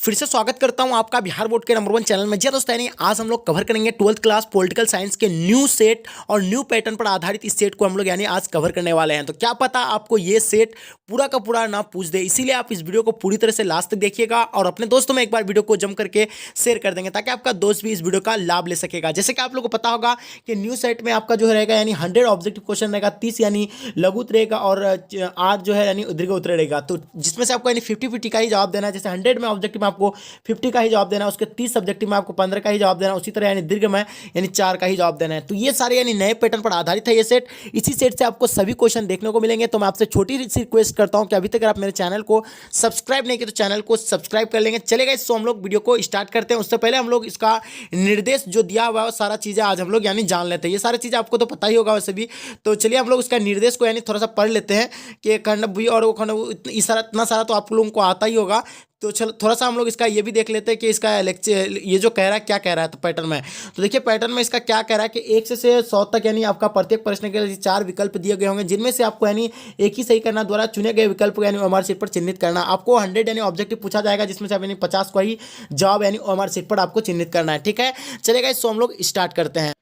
फिर से स्वागत करता हूं आपका बिहार बोर्ड के नंबर 1 चैनल में। जी दोस्तों, आज हम लोग कवर करेंगे 12th क्लास पॉलिटिकल साइंस के न्यू सेट और न्यू पैटर्न पर आधारित इस सेट को हम लोग आज कवर करने वाले हैं। तो क्या पता आपको ये सेट पूरा का पूरा ना पूछ दे, इसीलिए आप इस वीडियो को पूरी तरह से लास्ट तक देखिएगा और अपने दोस्तों में एक बार वीडियो को जम करके शेयर कर देंगे ताकि आपका दोस्त भी इस वीडियो का लाभ ले सकेगा। जैसे कि आप लोगों को पता होगा कि न्यू सेट में आपका जो रहेगा 100 ऑब्जेक्टिव क्वेश्चन रहेगा, 30 लघु रहेगा और 8 जो है दीर्घ उत्तर रहेगा। तो जिसमें से आपको 50-50 का ही जवाब देना है। जैसे 100 में ऑब्जेक्टिव में आपको 50 का ही जवाब देना है, उसके 30 सब्जेक्टिव में आपको 15 का ही जवाब देना है, उसी तरह दीर्घ में 4 का ही जवाब देना है। तो ये सारे नए पैटर्न पर आधारित है ये सेट। इसी सेट से आपको सभी क्वेश्चन देखने को मिलेंगे। तो मैं आपसे छोटी सी रिक्वेस्ट करता हूं कि अभी तक अगर आप मेरे चैनल को सब्सक्राइब नहीं किया तो चैनल को सब्सक्राइब कर लेंगे। चलेगा, इससे हम लोग वीडियो को स्टार्ट करते हैं। उससे पहले हम लोग इसका निर्देश जो दिया हुआ है सारा चीजें आज हम लोग जान लेते हैं। ये सारी चीजें आपको तो पता ही होगा वैसे भी। तो चलिए हम लोग इसका निर्देश को थोड़ा सा पढ़ लेते हैं कि खंड भी और वो खंड इतना सारा तो आप लोगों को आता ही होगा। तो चलो थोड़ा सा हम लोग इसका ये भी देख लेते हैं कि इसका लेक्चर ये जो कह रहा है क्या कह रहा है। तो पैटर्न में तो देखिए, पैटर्न में इसका क्या कह रहा है कि 1 से 100 तक आपका प्रत्येक प्रश्न के लिए 4 विकल्प दिए गए होंगे, जिनमें से आपको एक ही सही करना, द्वारा चुने गए विकल्प को ओएमआर शीट पर चिन्हित करना। आपको 100 ऑब्जेक्टिव पूछा जाएगा, जिसमें से आप 50 का ही जवाब ओएमआर शीट पर आपको चिन्हित करना है। ठीक है, चलेगा, इसको हम लोग स्टार्ट करते हैं।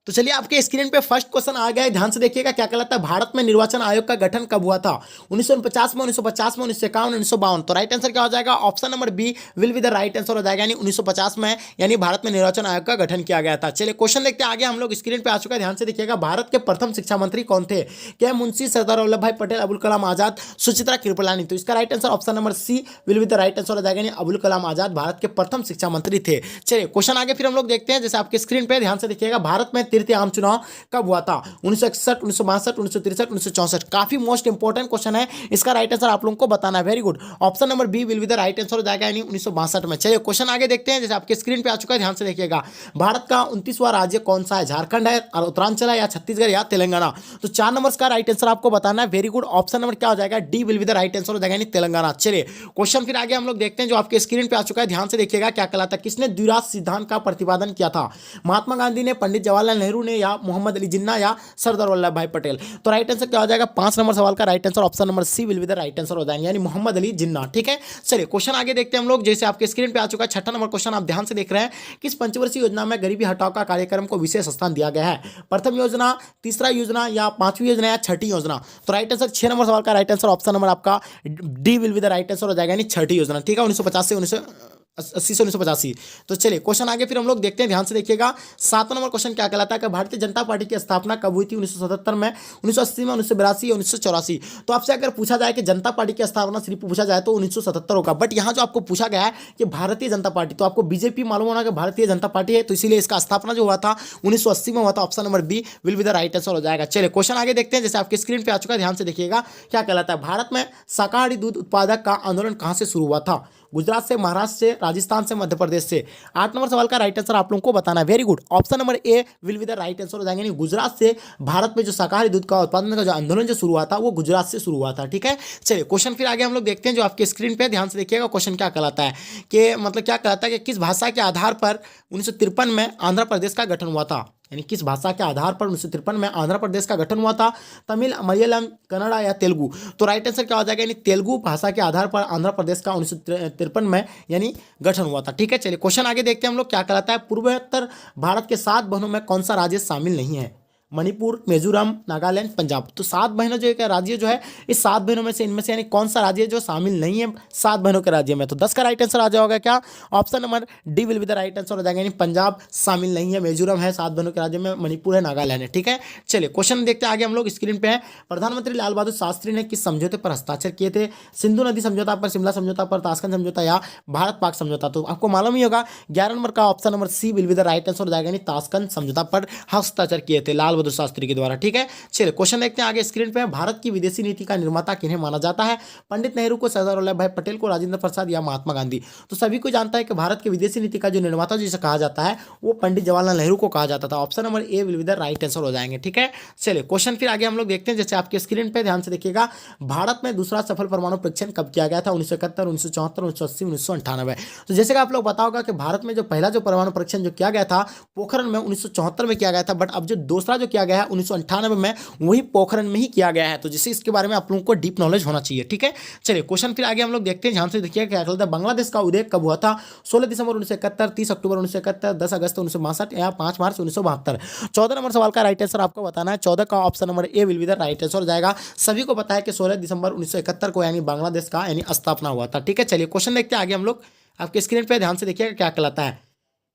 तो चलिए, आपके स्क्रीन पे फर्स्ट क्वेश्चन आ गया है, ध्यान से देखिएगा। क्या कहलाता है, भारत में निर्वाचन आयोग का गठन कब हुआ था? 1949 में, 1950 में, 1951, 1952। तो राइट आंसर क्या हो जाएगा? Option number B will be the right answer हो जाएगा। 1950 में भारत में निर्वाचन आयोग का गठन किया गया था। चलिए क्वेश्चन देखते हैं आगे। हम लोग स्क्रीन पे आ चुका है, ध्यान से देखिएगा। भारत के प्रथम शिक्षा मंत्री कौन थे? क्या मुंशी सरदार वल्लभ भाई पटेल, अबुल कलाम आजाद, सुचित्रा कृपलानी? तो इसका right answer option number C will be the right answer हो जाएगा। अबुल कलाम आजाद भारत के प्रथम शिक्षा मंत्री थे। चलिए क्वेश्चन आगे फिर हम लोग देखते हैं। जैसे आपके स्क्रीन पे ध्यान से देखिएगा, भारत में तृतीय आम चुनाव कब हुआ था? 1961, 1962, 1963, 1964। काफी मोस्ट इंपोर्टेंट क्वेश्चन है। इसका राइट आंसर आप लोगों को बताना है। Very good, option number B will be the right answer हो जाएगा 1962 में। चलिए क्वेश्चन आगे देखते हैं। जैसे आपके स्क्रीन पे आ चुका है, ध्यान से देखिएगा। भारत का 29वां राज्य कौन सा है? झारखंड है, उत्तरांचल है, या छत्तीसगढ़, या तेलंगाना? तो 4 नंबर का राइट आंसर आपको बताना है। वेरी गुड, ऑप्शन नंबर क्या हो जाएगा? D will be the right answer हो जाएगा, तेलंगाना। चलिए क्वेश्चन फिर आगे हम लोग देखते हैं, जो आपके स्क्रीन पे आ चुका है। ध्यान से देखिएगा, क्या कहलाता है, किसने द्विराष्ट्र सिद्धांत का प्रतिपादन किया था? महात्मा गांधी ने, पंडित जवाहरलाल नेहरू ने, या मोहम्मद अली जिन्ना, या सरदार वल्लभ भाई पटेल? तो राइट आंसर क्या हो जाएगा? 5 नंबर सवाल का right answer option number C will be the right answer हो जाएंगे, मोहम्मद अली जिन्ना। ठीक है, चलिए क्वेश्चन आगे देखते हैं हम लोग। जैसे आपके स्क्रीन पे आ चुका है, 6ठा नंबर क्वेश्चन आप ध्यान से देख रहे हैं। किस पंचवर्षीय योजना में गरीबी हटाओ का कार्यक्रम को विशेष स्थान दिया गया है? प्रथम योजना, तीसरा योजना, या 5वीं योजना, या 6ठी योजना? तो राइट आंसर 6 नंबर सवाल का राइट आंसर ऑप्शन नंबर आपका D will be the right answer हो जाएगा, 6ठी योजना। ठीक है, 1950 से 1980 से 1985। तो चलिए क्वेश्चन आगे फिर हम लोग देखते हैं, ध्यान से देखिएगा। 7 नंबर क्वेश्चन क्या कहलाता है कि भारतीय जनता पार्टी की स्थापना कब हुई थी? 1977 में, 1980 में, 1982 या 1984? तो आपसे अगर पूछा जाए कि जनता पार्टी की स्थापना सिर्फ पूछा जाए तो 1977 होगा, बट यहाँ जो आपको पूछा गया है कि भारतीय जनता पार्टी, तो आपको बीजेपी मालूम होना कि भारतीय जनता पार्टी है, तो इसीलिए इसका स्थापना जो हुआ था 1980 में हुआ था। Option number B will be the right answer हो जाएगा। चलिए क्वेश्चन आगे देखते हैं। जैसे आपके स्क्रीन पे आ चुका है, ध्यान से देखिएगा। क्या कहलाता है, भारत में शाकाहारी दूध उत्पादक का आंदोलन कहां से शुरू हुआ था? गुजरात से, महाराष्ट्र से, राजस्थान से, मध्य प्रदेश से? 8 नंबर सवाल का राइट आंसर आप लोगों को बताना है। Very good, option number A will be the right answer हो जाएंगे। गुजरात से भारत में जो शाकाहारी दूध का उत्पादन का जो आंदोलन जो शुरू हुआ था वो गुजरात से शुरू हुआ था। ठीक है, चलिए क्वेश्चन फिर आगे हम लोग देखते हैं, जो आपके स्क्रीन पे ध्यान से देखिएगा। क्वेश्चन क्या कहलाता है कि क्या कहलाता है कि किस भाषा के आधार पर 1953 में आंध्र प्रदेश का गठन हुआ था? किस भाषा के आधार पर 1953 में आंध्र प्रदेश का गठन हुआ था? तमिल, मलयालम, कन्नड़ा, या तेलुगु? तो राइट आंसर क्या हो जाएगा? तेलुगु भाषा के आधार पर आंध्र प्रदेश का 1953 में गठन हुआ था। ठीक है, चलिए क्वेश्चन आगे देखते हैं हम लोग। क्या कहलाता है, पूर्वोत्तर भारत के 7 बहनों में कौन सा राज्य शामिल नहीं है? मणिपुर, मिजोरम, नागालैंड, पंजाब? तो 7 बहनों जो एक राज्य जो है, इस 7 बहनों में से इनमें से कौन सा राज्य जो शामिल नहीं है 7 बहनों के राज्य में? तो 10 का राइट आंसर आ जाएगा क्या? Option number D will be the right answer हो जाएगा, पंजाब शामिल नहीं है, मिजोरम है 7 बहनों के राज्य में, मणिपुर है, नागालैंड है। ठीक है, चलिए क्वेश्चन देखते हैं आगे हम लोग। स्क्रीन पे है, प्रधानमंत्री लाल बहादुर शास्त्री ने किस समझौते पर हस्ताक्षर किए थे? सिंधु नदी समझौता पर, शिमला समझौता पर, ताशकंद समझौता, या भारत पाक समझौता? तो आपको मालूम ही होगा, 11 नंबर का option number C will be the right answer हो जाएगा, ताशकंद समझौता पर हस्ताक्षर किए थे लाल बहादुर शास्त्री के द्वारा। ठीक है, चलिए क्वेश्चन देखते हैं आगे। स्क्रीन पे भारत की विदेशी नीति का निर्माता किन्हें माना जाता है? पंडित नेहरू को, सरदार वल्लभ भाई पटेल को, राजेंद्र प्रसाद, या महात्मा गांधी? तो सभी को जानता है कि भारत की विदेशी नीति का जो निर्माता जिसे कहा जाता है वो पंडित जवाहरलाल नेहरू को कहा जाता था। Option number A will be the right answer हो जाएंगे। ठीक है, चलिए क्वेश्चन फिर आगे हम लोग देखते हैं। जैसे आपके स्क्रीन पे ध्यान से देखिएगा, भारत में दूसरा सफल परमाणु परीक्षण कब किया गया था? 1971, 1974, 1980, 1998? तो जैसे कि आप लोग बताओगा कि भारत में जो पहला जो परमाणु परीक्षण जो किया गया था पोखरण में 1974 में किया गया था, बट अब जो दूसरा जो किया गया है 1998 में, वही पोखरण में ही किया गया है। तो जिससे इसके बारे में आप लोगों को डीप नॉलेज होना चाहिए, ठीक है। चलिए क्वेश्चन फिर आगे हम लोग देखते हैं, ध्यान से देखिए क्या कहता है। बांग्लादेश का उदय कब हुआ था? 16 दिसंबर 1971, 30 अक्टूबर 1971, 10 अगस्त 1962 या 5 मार्च 1972। 14 नंबर सवाल का राइट आंसर आपको बताना है। 14 का option number A will be the right answer हो जाएगा। सभी को पता है कि 16 दिसंबर 1971 को यानी बांग्लादेश का यानी स्थापना हुआ था, ठीक है। चलिए क्वेश्चन देखते हैं आगे हम लोग। आपके स्क्रीन पे ध्यान से देखिएगा क्या कहलाता है।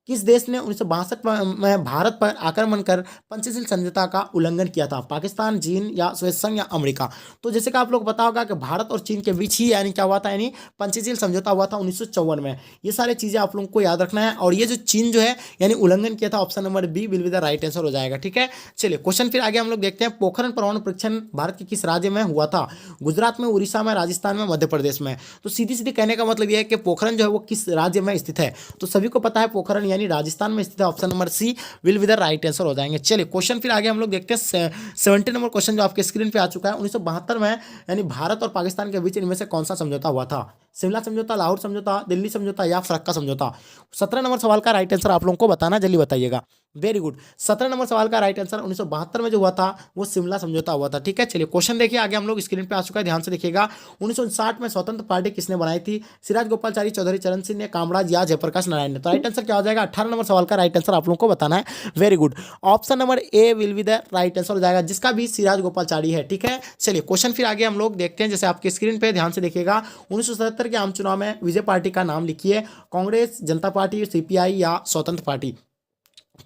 किस देश ने 1962 में भारत पर आक्रमण कर पंचशील समझौता का उल्लंघन किया था? पाकिस्तान, चीन या स्वेत संघ या अमेरिका? तो जैसे कि आप लोग पता होगा कि भारत और चीन के बीच ही यानी क्या हुआ था, यानी पंचशील समझौता हुआ था 1954 में। ये सारी चीजें आप लोगों को याद रखना है। और ये जो चीन जो है यानी उल्लंघन किया था, option number B will be the right answer हो जाएगा, ठीक है। चलिए क्वेश्चन फिर आगे हम लोग देखते हैं। पोखरण परमाणु परीक्षण भारत के किस राज्य में हुआ था? गुजरात में, उड़ीसा में, राजस्थान में, मध्य प्रदेश में? तो सीधी सीधी कहने का मतलब यह है कि पोखरण जो है वो किस राज्य में स्थित है? तो सभी को पता है पोखरण यानी राजस्थान में स्थित है। Option number C will be the right answer हो जाएंगे। चलिए क्वेश्चन फिर आगे हम लोग देखते हैं। 70 नंबर क्वेश्चन जो आपके स्क्रीन पे आ चुका है। 1972 में यानी भारत और पाकिस्तान के बीच इनमें से कौन सा समझौता हुआ था? शिमला समझौता, लाहौर समझौता, दिल्ली समझौता या फरक्का समझौता? 17 नंबर सवाल का राइट आंसर आप लोगों को बताना, जल्दी बताइएगा। Very good. 17 नंबर सवाल का राइट आंसर 1972 में जो हुआ था वो शिमला समझौता हुआ था, ठीक है। चलिए क्वेश्चन देखिए आगे हम लोग, स्क्रीन पे आ चुका है, ध्यान से देखिएगा। 1959 में स्वतंत्र पार्टी किसने बनाई थी? सिराज गोपालचारी, चौधरी चरण सिंह ने, कामराज या जयप्रकाश नारायण ने? तो राइट आंसर क्या हो जाएगा? 18 नंबर सवाल का राइट आंसर आप लोगों को बताना है। Very good. Option number A will be the right answer हो जाएगा, जिसका भी सिराज गोपालचारी है, ठीक है। चलिए क्वेश्चन फिर आगे हम लोग देखते हैं, जैसे आपके स्क्रीन पे ध्यान से देखिएगा। 1977 के आम चुनाव में विजय पार्टी का नाम लिखिए। कांग्रेस, जनता पार्टी, सीपीआई या स्वतंत्र पार्टी?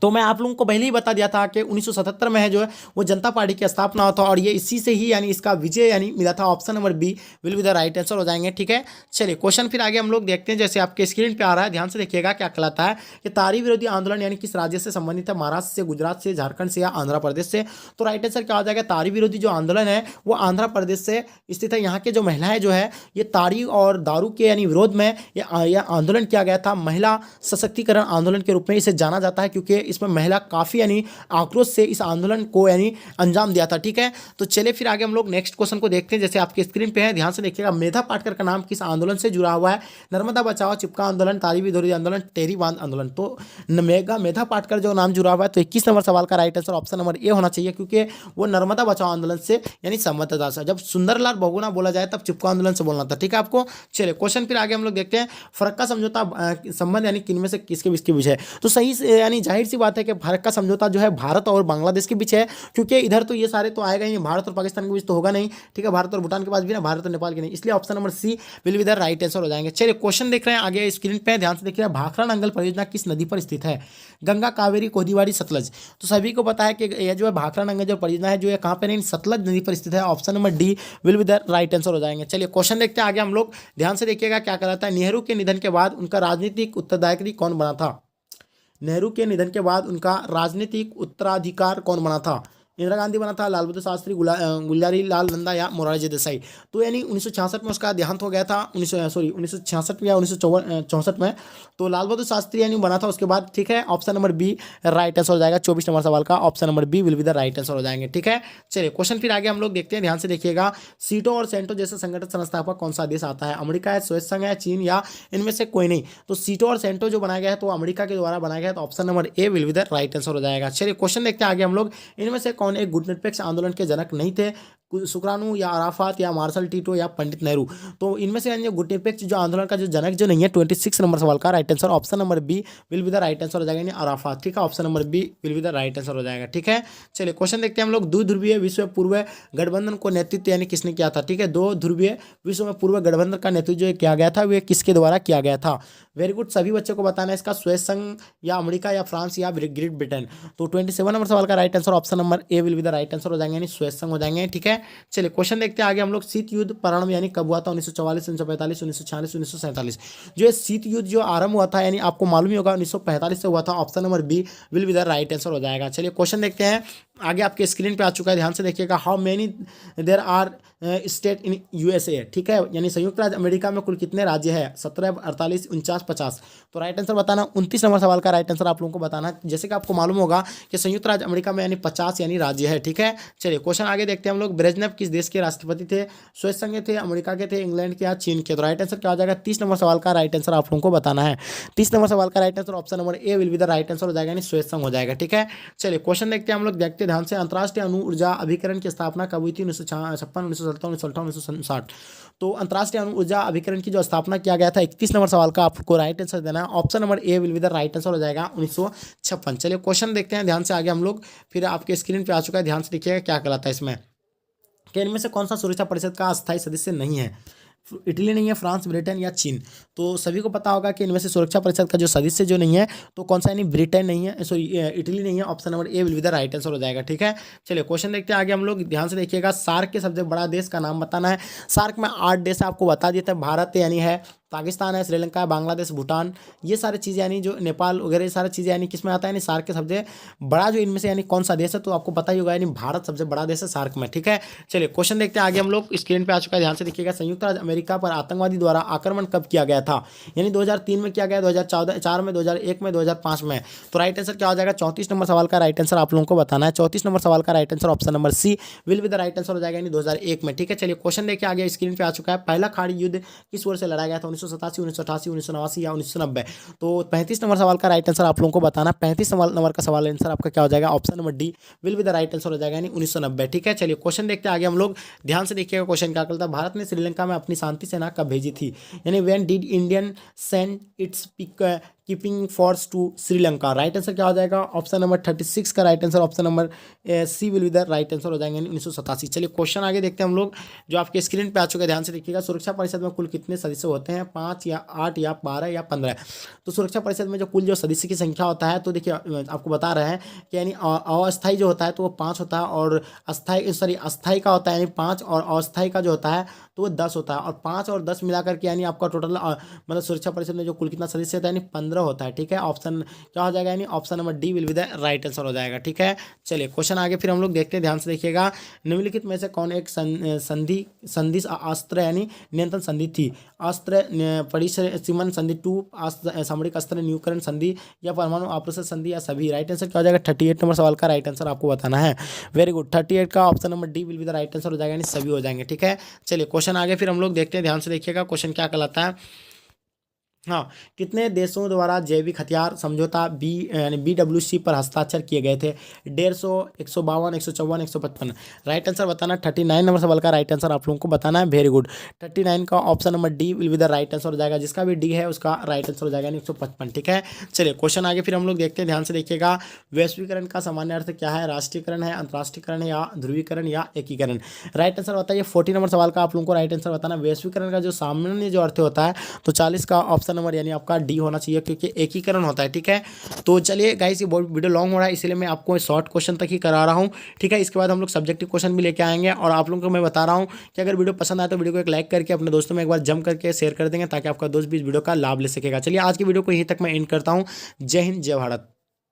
तो मैं आप लोगों को पहले ही बता दिया था कि 1977 में है जो है वो जनता पार्टी की स्थापना हुआ था, और ये इसी से ही यानी इसका विजय यानी मिला था। Option number B will be the right answer हो जाएंगे, ठीक है। चलिए क्वेश्चन फिर आगे हम लोग देखते हैं, जैसे आपके स्क्रीन पे आ रहा है, ध्यान से देखिएगा क्या कहलाता है कि तारी विरोधी आंदोलन यानी किस राज्य से संबंधित है? महाराष्ट्र से, गुजरात से, झारखंड से या आंध्र प्रदेश से? तो राइट आंसर क्या हो जाएगा? तारी विरोधी जो आंदोलन है वो आंध्र प्रदेश से स्थित है। यहाँ के जो महिलाएं जो है ये तारी और दारू के यानी विरोध में यह आंदोलन किया गया था। महिला सशक्तिकरण आंदोलन के रूप में इसे जाना जाता है, क्योंकि इसमें महिला काफी यानी आक्रोश से इस आंदोलन को यानी अंजाम दिया था, ठीक है। तो चलिए फिर आगे हम लोग नेक्स्ट क्वेश्चन को देखते हैं, जैसे आपके स्क्रीन पे है, ध्यान से देखिएगा। मेधा पाटकर का नाम किस आंदोलन से जुड़ा हुआ है? नर्मदा बचाओ, चिपका आंदोलन, तारी विरोधी आंदोलन, टेहरी बांध आंदोलन? तो मेधा पाटकर जो नाम जुड़ा हुआ है, तो 21 नंबर सवाल का right answer option number A होना चाहिए, क्योंकि वो नर्मदा बचाओ आंदोलन से यानी संबंध था। जब सुंदरलाल बहुगुणा बोला जाए तब चिपका आंदोलन से बोलना था, ठीक है आपको। चलिए क्वेश्चन फिर आगे हम लोग देखते हैं। फरक्का समझौता संबंध यानी किनमें से किसके बीच के बीच है? तो सही यानी जाहिर सी बात है कि फरक्का समझौता जो है भारत और बांग्लादेश के बीच है, क्योंकि इधर तो ये सारे तो आएगा ही, भारत और पाकिस्तान के बीच तो होगा नहीं, ठीक है। भारत और भूटान के पास भी ना, भारत और नेपाल के नहीं, इसलिए option number C will be the right answer हो जाएंगे। चलिए क्वेश्चन देख रहे हैं आगे स्क्रीन पे, ध्यान से देखिए। भाखड़ा नंगल परियोजना किस नदी पर स्थित है? गंगा, कावेरी, कोदिवाड़ी, सतलज? तो सभी को पता है कि यह जो है भाखड़ा नंगल जो परियोजना है जो है कहाँ पे नहीं, सतलज नदी पर स्थित है। Option number D will be the right answer हो जाएंगे। चलिए क्वेश्चन देखते हैं आगे हम लोग, ध्यान से देखिएगा क्या कहलाता है। नेहरू के निधन के बाद उनका राजनीतिक उत्तराधिकारी कौन बना था? नेहरू के निधन के बाद उनका राजनीतिक उत्तराधिकार कौन बना था? इंदिरा गांधी बना था, लाल बहादुर शास्त्री, गुलजारी लाल नंदा या मोरारजी देसाई? तो यानी 1966 में उसका देहांत हो गया था, 1966 या 1964 में। तो लाल बहादुर शास्त्री यानी बना था उसके बाद, ठीक है। Option number B right answer हो जाएगा। 24 नंबर सवाल का option number B will be the right answer हो जाएंगे, ठीक है। चलिए क्वेश्चन फिर आगे हम लोग देखते हैं, ध्यान से देखिएगा। सीटो और सेंटो जैसे संगठन संस्थापक कौन सा देश आता है? अमेरिका है, स्वेत संघ है, चीन या इनमें से कोई नहीं? तो सीटो और सेंटो जो बनाया गया है तो अमेरिका के द्वारा बनाया गया है, तो option number A will be the right answer हो जाएगा। चलिए क्वेश्चन देखते हैं आगे हम लोग। इनमें से कौन एक गुटनिरपेक्ष आंदोलन के जनक नहीं थे? सुकरानू या अराफात या मार्शल टीटो या पंडित नेहरू? तो इनमें से यानी गुटनिरपेक्ष जो आंदोलन का जो जनक जो नहीं है, 26 नंबर सवाल का right answer option number B will be the right answer हो जाएगा, यानी अराफात, ठीक है। Option number B will be the right answer हो जाएगा, ठीक है। चलिए क्वेश्चन देखते हैं हम लोग। दो ध्रुवीय विश्व पूर्व गठबंधन को नेतृत्व यानी किसने किया था? ठीक है, दो ध्रुवीय विश्व में पूर्व गठबंधन का नेतृत्व जो किया गया था वह किसके द्वारा किया गया था? वेरी गुड, सभी बच्चों को बताना है इसका। स्वेत संघ या अमेरिका या फ्रांस या ग्रेट ब्रिटेन? तो 27 नंबर सवाल का right answer option number A will be the right answer हो जाएंगे, यानी स्वेत संघ हो जाएंगे, ठीक है। चलिए क्वेश्चन देखते हैं आगे हम लोग। शीत युद्ध प्रारंभ यानी कब हुआ था? 1944, 1945, 1946, 1947? जो ये शीत युद्ध जो आरंभ हुआ था यानी आपको मालूम ही होगा 1945 से हुआ था। Option number B will be the right answer हो जाएगा। चलिए क्वेश्चन देखते हैं आगे, आपके स्क्रीन पे आ चुका है, ध्यान से देखिएगा। How many there are state in USA? ठीक है, यानी संयुक्त राज्य अमेरिका में कुल कितने राज्य है? 17, 48, 49, 50? तो राइट आंसर बताना। 29 नंबर सवाल का राइट आंसर आप लोगों को बताना है। जैसे कि आपको मालूम होगा कि संयुक्त राज्य अमेरिका में यानी 50 यानी राज्य है, ठीक है। चलिए क्वेश्चन आगे देखते हैं हम लोग। ब्रेजनेव किस देश के राष्ट्रपति थे? स्वेत संघ के थे, अमेरिका के थे, इंग्लैंड के या चीन के? तो राइट आंसर क्या हो जाएगा? 30 नंबर सवाल का राइट आंसर आप लोगों को बताना है। 30 नंबर सवाल का right answer option number A will be the right answer हो जाएगा, यानी स्वेत संघ हो जाएगा, ठीक है। चलिए क्वेश्चन देखते हैं हम लोग, देखते ध्यान से। अंतर्राष्ट्रीय अणु ऊर्जा अभिकरण की स्थापना कब हुई थी? 1956, 1957, 1958, 1960। तो अंतर्राष्ट्रीय अणु ऊर्जा अभिकरण की जो स्थापना किया गया था, 31 नंबर सवाल का आपको राइट आंसर देना है। Option number A will be the right answer हो जाएगा 1956। चलिए क्वेश्चन देखते हैं ध्यान से आगे हम लोग, फिर आपके स्क्रीन पे आ चुका है, ध्यान से देखिएगा क्या कहलाता है इसमें कि इनमें से कौन सा सुरक्षा परिषद का अस्थायी सदस्य नहीं है? इटली नहीं है, फ्रांस, ब्रिटेन या चीन। तो सभी को पता होगा कि इनमें से सुरक्षा परिषद का जो सदस्य जो नहीं है तो कौन सा, यानी ब्रिटेन नहीं है, सॉरी इटली नहीं है। Option number A will be the right answer हो जाएगा। ठीक है, चलिए क्वेश्चन देखते हैं आगे हम लोग, ध्यान से देखिएगा। सार्क के सबसे बड़ा देश का नाम बताना है। सार्क में 8 देश आपको बता दिए थे, भारत यानी है, पाकिस्तान है, श्रीलंका है, बांग्लादेश, भूटान, ये सारी चीज़ें यानी जो नेपाल वगैरह, ये सारी चीज़ें यानी किस में आता है, यानी सार्क के सबसे बड़ा जो इनमें से यानी कौन सा देश है, तो आपको पता ही होगा, यानी भारत सबसे बड़ा देश है सार्क में। ठीक है, चलिए क्वेश्चन देखते हैं आगे हम लोग, स्क्रीन पे आ चुका है, ध्यान से देखिएगा। संयुक्त राज्य अमेरिका पर आतंकवादी द्वारा आक्रमण कब किया गया था? यानी 2003 में किया गया, 2004 में, 2001 में, 2005 में। तो राइट आंसर क्या हो जाएगा? 34 नंबर सवाल का राइट आंसर आप लोगों को बताना है। 34 नंबर सवाल का right answer option number C will be the right answer हो जाएगा, यानी 2001 में। ठीक है, चलिए क्वेश्चन देखिए आगे, स्क्रीन पे आ चुका है। पहला खाड़ी युद्ध किस वर्ष से लड़ा गया था? 1987, 1988, 1989 या 1990। तो 35 नंबर सवाल का राइट आंसर आप लोगों को बताना। 35 नंबर का सवाल आंसर आपका क्या हो जाएगा? Option number D will be the right answer हो जाएगा, यानी 1990। ठीक है, चलिए क्वेश्चन देखते हैं आगे हम लोग, ध्यान से देखिएगा क्वेश्चन क्या करता है। भारत ने श्रीलंका में अपनी शांति सेना कब भेजी थी? यानी when did Indian send its keeping force to Sri Lanka? Right answer क्या हो जाएगा? ऑप्शन नंबर 36 का right answer option number C will be the right answer हो जाएंगे, 1987। चलिए क्वेश्चन आगे देखते हैं हम लोग, जो आपके स्क्रीन पे आ चुका है, ध्यान से देखिएगा। सुरक्षा परिषद में कुल कितने सदस्य होते हैं? 5 या 8 या 12 या 15। तो सुरक्षा परिषद में जो कुल जो सदस्य की संख्या होता है, तो देखिए आपको बता रहे हैं कि यानी अस्थायी जो होता है तो वो 5 होता है, और अस्थायी का होता है यानी 5, और अस्थायी का जो होता है तो वो 10 होता है, और 5 और 10 मिलाकर के यानी आपका टोटल मतलब सुरक्षा परिषद में जो कुल कितना सदस्य होता है, यानी 15 होता है। ठीक है, ऑप्शन क्या हो जाएगा? यानी option number D will be the right answer हो जाएगा। ठीक है, चलिए क्वेश्चन आगे फिर हम लोग देखते हैं, ध्यान से देखिएगा। निम्नलिखित में से कौन एक संधि अस्त्र यानी नियंत्रण संधि थी? अस्त्र परिसीमन संधि 2, सामरिक अस्त्र न्यूकरण संधि, या परमाणु आप्रसर संधि, या सभी? राइट आंसर क्या हो जाएगा? 38 नंबर सवाल का राइट आंसर आपको बताना है। वेरी गुड, 38 का option number D will be the right answer हो जाएगा, यानी सभी हो जाएंगे। ठीक है, चलिए क्वेश्चन आगे फिर हम लोग देखते हैं, ध्यान से देखिएगा क्वेश्चन क्या कहलाता है। हाँ, कितने देशों द्वारा जैविक हथियार समझौता यानी BWC पर हस्ताक्षर किए गए थे? 150, 152, 154, 155। राइट आंसर बताना। 39 नंबर सवाल का राइट आंसर आप लोगों को बताना है। वेरी गुड, 39 का option number D will be the right answer हो जाएगा, जिसका भी डी है उसका राइट आंसर हो जाएगा, 155। ठीक है, चलिए क्वेश्चन आगे फिर हम लोग देखते हैं, ध्यान से देखिएगा। वैश्वीकरण का सामान्य अर्थ क्या है? राष्ट्रीयकरण है, अंतर्राष्ट्रीयकरण है, या ध्रुवीकरण, या एकीकरण? राइट आंसर बताइए। 40 नंबर सवाल का आप लोगों को राइट आंसर बताना। वैश्वीकरण का जो सामान्य जो अर्थ होता है, तो 40 का ऑप्शन नंबर यानी आपका डी होना चाहिए, क्योंकि एकीकरण होता है। ठीक है, तो चलिए गाइस, ये बहुत वीडियो लॉन्ग हो रहा है, इसलिए मैं आपको शॉर्ट क्वेश्चन तक ही करा रहा हूँ। ठीक है, इसके बाद हम लोग सब्जेक्टिव क्वेश्चन भी लेके आएंगे, और आप लोगों को मैं बता रहा हूँ कि अगर वीडियो पसंद आए तो वीडियो को एक लाइक करके अपने दोस्तों में एक बार जम करके शेयर कर देंगे, ताकि आपका दोस्त भी इस वीडियो का लाभ ले सकेगा। चलिए आज की वीडियो को यहीं तक मैं एंड करता हूँ। जय हिंद, जय भारत।